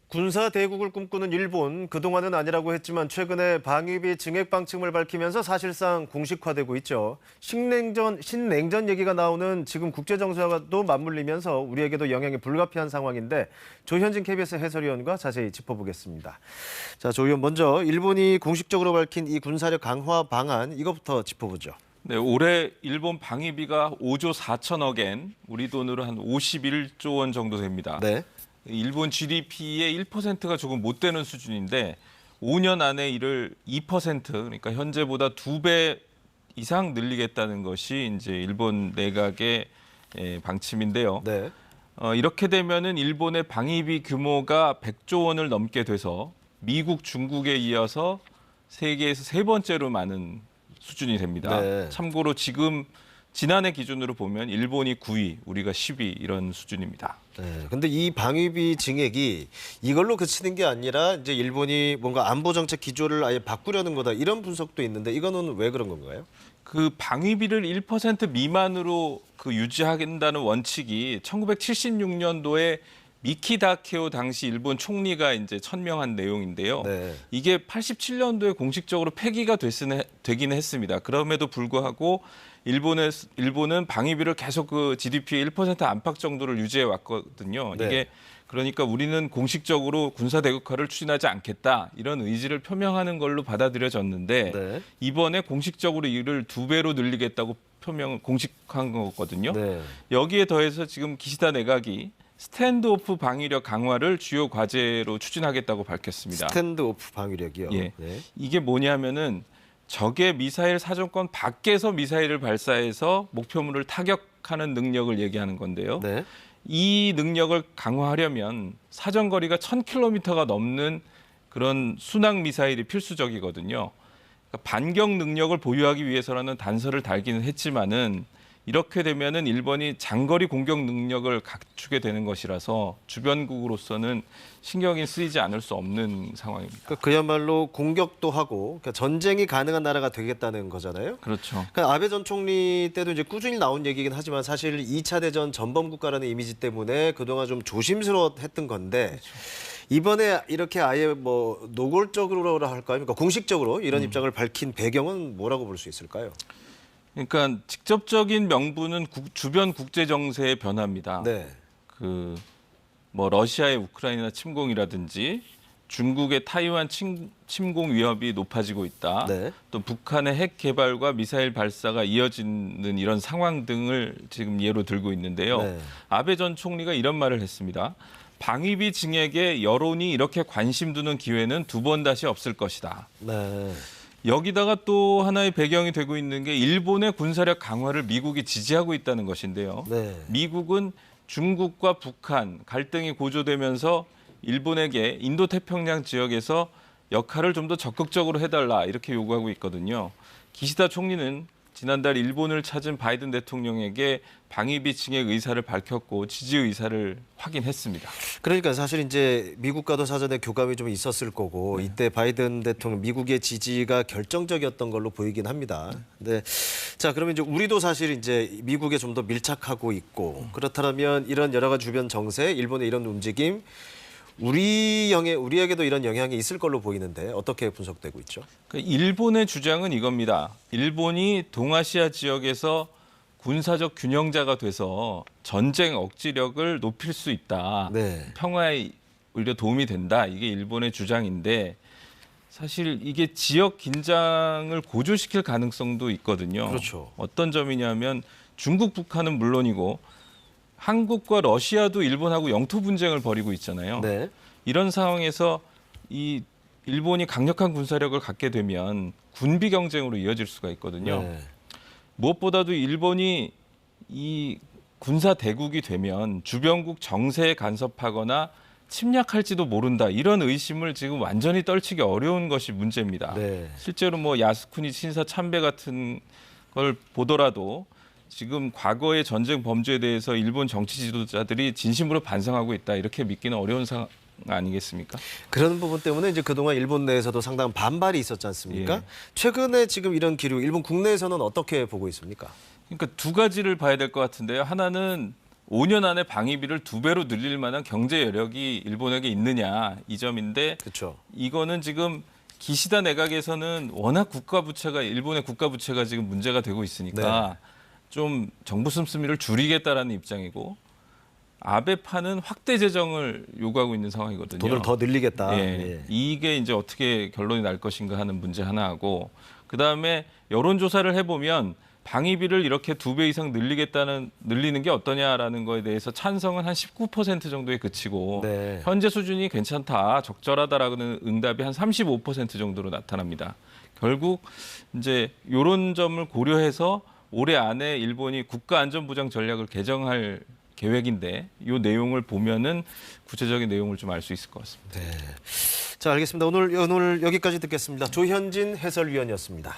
군사 대국을 꿈꾸는 일본, 그동안은 아니라고 했지만 최근에 방위비 증액 방침을 밝히면서 사실상 공식화되고 있죠. 신냉전 얘기가 나오는 지금 국제정세와도 맞물리면서 우리에게도 영향이 불가피한 상황인데 조현진 KBS 해설위원과 자세히 짚어보겠습니다. 자, 조 의원 먼저 일본이 공식적으로 밝힌 이 군사력 강화 방안 이것부터 짚어보죠. 네, 올해 일본 방위비가 5조 4천억 엔, 우리 돈으로 한 51조 원 정도 됩니다. 네. 일본 GDP의 1%가 조금 못 되는 수준인데 5년 안에 이를 2%, 그러니까 현재보다 2배 이상 늘리겠다는 것이 이제 일본 내각의 방침인데요. 네. 이렇게 되면은 일본의 방위비 규모가 100조 원을 넘게 돼서 미국, 중국에 이어서 세계에서 세 번째로 많은 수준이 됩니다. 네. 참고로 지금 지난해 기준으로 보면 일본이 9위, 우리가 10위 이런 수준입니다. 네, 근데 이 방위비 증액이 이걸로 그치는 게 아니라 이제 일본이 뭔가 안보 정책 기조를 아예 바꾸려는 거다 이런 분석도 있는데 이거는 왜 그런 건가요? 그 방위비를 1% 미만으로 유지한다는 원칙이 1976년도에 미키다 케오 당시 일본 총리가 이제 천명한 내용인데요. 네. 이게 87년도에 공식적으로 폐기가 되긴 했습니다. 그럼에도 불구하고 일본은 방위비를 계속 그 GDP의 1% 안팎 정도를 유지해 왔거든요. 네. 이게 그러니까 우리는 공식적으로 군사 대국화를 추진하지 않겠다 이런 의지를 표명하는 걸로 받아들여졌는데 네. 이번에 공식적으로 이를 2배로 늘리겠다고 공식한 거거든요. 네. 여기에 더해서 지금 기시다 내각이 스탠드오프 방위력 강화를 주요 과제로 추진하겠다고 밝혔습니다. 스탠드오프 방위력이요. 예. 네. 이게 뭐냐면은 적의 미사일 사정권 밖에서 미사일을 발사해서 목표물을 타격하는 능력을 얘기하는 건데요. 네. 이 능력을 강화하려면 사정거리가 1000km가 넘는 그런 순항 미사일이 필수적이거든요. 그러니까 반경 능력을 보유하기 위해서라는 단서를 달기는 했지만은 이렇게 되면은 일본이 장거리 공격 능력을 갖추게 되는 것이라서 주변국으로서는 신경이 쓰이지 않을 수 없는 상황입니다. 그러니까 그야말로 공격도 하고 그러니까 전쟁이 가능한 나라가 되겠다는 거잖아요. 그렇죠. 그러니까 아베 전 총리 때도 이제 꾸준히 나온 얘기긴 하지만 사실 2차 대전 전범 국가라는 이미지 때문에 그동안 좀 조심스러웠던 건데 그렇죠. 이번에 이렇게 아예 뭐 노골적으로 할까요? 그러니까 공식적으로 이런 입장을 밝힌 배경은 뭐라고 볼 수 있을까요? 그러니까 직접적인 명분은 주변 국제 정세의 변화입니다. 네. 뭐 러시아의 우크라이나 침공이라든지 중국의 타이완 침공 위협이 높아지고 있다. 네. 또 북한의 핵 개발과 미사일 발사가 이어지는 이런 상황 등을 지금 예로 들고 있는데요. 네. 아베 전 총리가 이런 말을 했습니다. 방위비 증액에 여론이 이렇게 관심 두는 기회는 두 번 다시 없을 것이다. 네. 여기다가 또 하나의 배경이 되고 있는 게 일본의 군사력 강화를 미국이 지지하고 있다는 것인데요. 네. 미국은 중국과 북한 갈등이 고조되면서 일본에게 인도태평양 지역에서 역할을 좀 더 적극적으로 해달라 이렇게 요구하고 있거든요. 기시다 총리는 지난달 일본을 찾은 바이든 대통령에게 방위비 증액 의사를 밝혔고 지지 의사를 확인했습니다. 그러니까 사실 이제 미국과도 사전에 교감이 좀 있었을 거고 이때 바이든 대통령 미국의 지지가 결정적이었던 걸로 보이긴 합니다. 근데 자, 그러면 이제 우리도 사실 이제 미국에 좀 더 밀착하고 있고 그렇다면 이런 여러 가지 주변 정세, 일본의 이런 움직임 우리에게도 이런 영향이 있을 걸로 보이는데 어떻게 분석되고 있죠? 일본의 주장은 이겁니다. 일본이 동아시아 지역에서 군사적 균형자가 돼서 전쟁 억지력을 높일 수 있다. 네. 평화에 오히려 도움이 된다. 이게 일본의 주장인데 사실 이게 지역 긴장을 고조시킬 가능성도 있거든요. 그렇죠. 어떤 점이냐면 중국, 북한은 물론이고 한국과 러시아도 일본하고 영토 분쟁을 벌이고 있잖아요. 네. 이런 상황에서 이 일본이 강력한 군사력을 갖게 되면 군비 경쟁으로 이어질 수가 있거든요. 네. 무엇보다도 일본이 이 군사 대국이 되면 주변국 정세에 간섭하거나 침략할지도 모른다. 이런 의심을 지금 완전히 떨치기 어려운 것이 문제입니다. 네. 실제로 뭐 야스쿠니 신사 참배 같은 걸 보더라도 지금 과거의 전쟁 범죄에 대해서 일본 정치 지도자들이 진심으로 반성하고 있다. 이렇게 믿기는 어려운 상황 아니겠습니까? 그런 부분 때문에 이제 그동안 일본 내에서도 상당한 반발이 있었지 않습니까? 예. 최근에 지금 이런 기류 일본 국내에서는 어떻게 보고 있습니까? 그러니까 두 가지를 봐야 될 것 같은데요. 하나는 5년 안에 방위비를 2배로 늘릴 만한 경제 여력이 일본에게 있느냐 이 점인데 그렇죠. 이거는 지금 기시다 내각에서는 워낙 일본의 국가 부채가 지금 문제가 되고 있으니까 좀 정부 씀씀이를 줄이겠다라는 입장이고 아베파는 확대 재정을 요구하고 있는 상황이거든요. 돈을 더 늘리겠다. 예. 예. 이게 이제 어떻게 결론이 날 것인가 하는 문제 하나하고 그다음에 여론조사를 해보면 방위비를 이렇게 2배 이상 늘리는 게 어떠냐라는 거에 대해서 찬성은 한 19% 정도에 그치고 네. 현재 수준이 괜찮다, 적절하다라는 응답이 한 35% 정도로 나타납니다. 결국 이제 이런 점을 고려해서 올해 안에 일본이 국가안전보장 전략을 개정할 계획인데 이 내용을 보면은 구체적인 내용을 좀 알 수 있을 것 같습니다. 네. 자, 알겠습니다. 오늘 여기까지 듣겠습니다. 조현진 해설위원이었습니다.